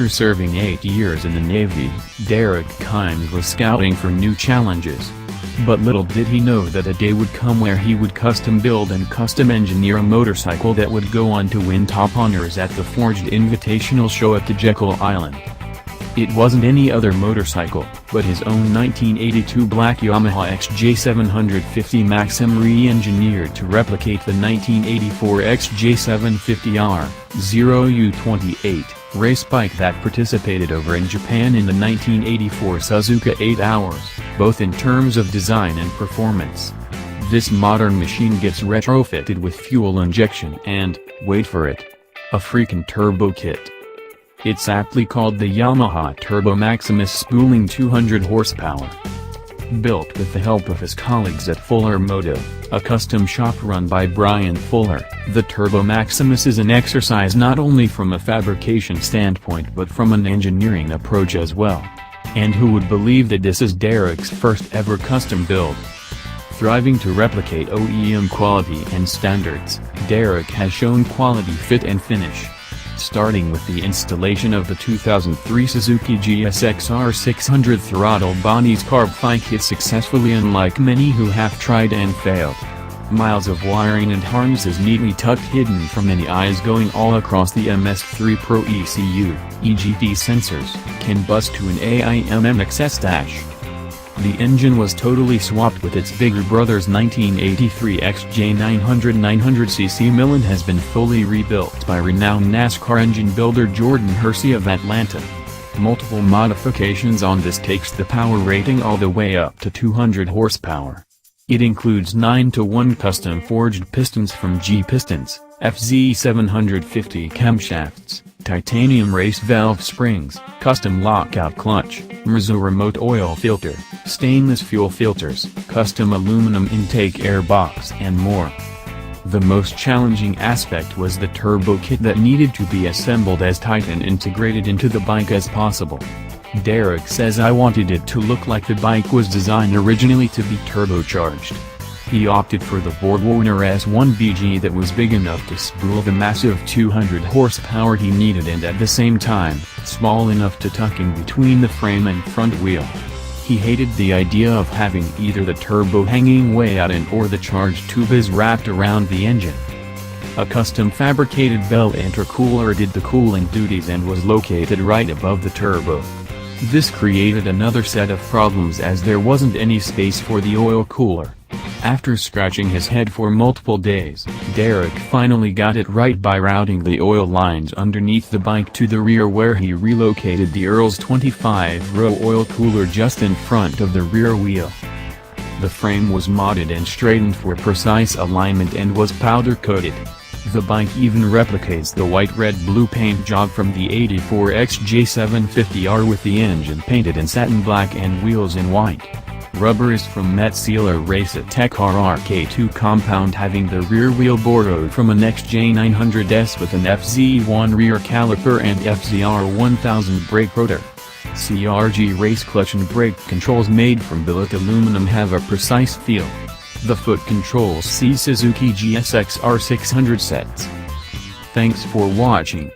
After serving 8 years in the Navy, Derek Kimes was scouting for new challenges. But little did he know that a day would come where he would custom build and custom engineer a motorcycle that would go on to win top honors at the Forged Invitational Show at the Jekyll Island. It wasn't any other motorcycle, but his own 1982 black Yamaha XJ750 Maxim re-engineered to replicate the 1984 XJ750R 0U28 race bike that participated over in Japan in the 1984 Suzuka 8 Hours, both in terms of design and performance. This modern machine gets retrofitted with fuel injection and, wait for it, a freakin' turbo kit. It's aptly called the Yamaha Turbo Maximus spooling 200 horsepower. Built with the help of his colleagues at Fuller Moto, a custom shop run by Brian Fuller, the Turbo Maximus is an exercise not only from a fabrication standpoint but from an engineering approach as well. And who would believe that this is Derek's first ever custom build? Striving to replicate OEM quality and standards, Derek has shown quality fit and finish. Starting with the installation of the 2003 Suzuki GSX-R 600 throttle body's carb-FI kit successfully, unlike many who have tried and failed. Miles of wiring and harnesses neatly tucked hidden from any eyes going all across the MS3 PRO ECU, EGT sensors, can bust to an AIM MXS dash. The engine was totally swapped with its bigger brother's 1983 XJ900 900cc mill and has been fully rebuilt by renowned NASCAR engine builder Jordan Hersey of Atlanta. Multiple modifications on this takes the power rating all the way up to 200 horsepower. It includes 9-to-1 custom forged pistons from G Pistons, FZ750 camshafts, titanium race valve springs, custom lockout clutch, MRZ remote oil filter, stainless fuel filters, custom aluminum intake air box and more. The most challenging aspect was the turbo kit that needed to be assembled as tight and integrated into the bike as possible. Derek says, "I wanted it to look like the bike was designed originally to be turbocharged." He opted for the BorgWarner S1BG that was big enough to spool the massive 200 horsepower he needed and at the same time, small enough to tuck in between the frame and front wheel. He hated the idea of having either the turbo hanging way out and or the charged tubes wrapped around the engine. A custom fabricated bell intercooler did the cooling duties and was located right above the turbo. This created another set of problems as there wasn't any space for the oil cooler. After scratching his head for multiple days, Derek finally got it right by routing the oil lines underneath the bike to the rear, where he relocated the Earl's 25-row oil cooler just in front of the rear wheel. The frame was modded and straightened for precise alignment and was powder-coated. The bike even replicates the white-red-blue paint job from the '84 XJ750R with the engine painted in satin black and wheels in white. Rubber is from Metzeler Racetech RRK2 compound, having the rear wheel borrowed from an XJ900S with an FZ1 rear caliper and FZR1000 brake rotor. CRG race clutch and brake controls made from billet aluminum have a precise feel. The foot controls see Suzuki GSX-R 600 sets. Thanks for watching.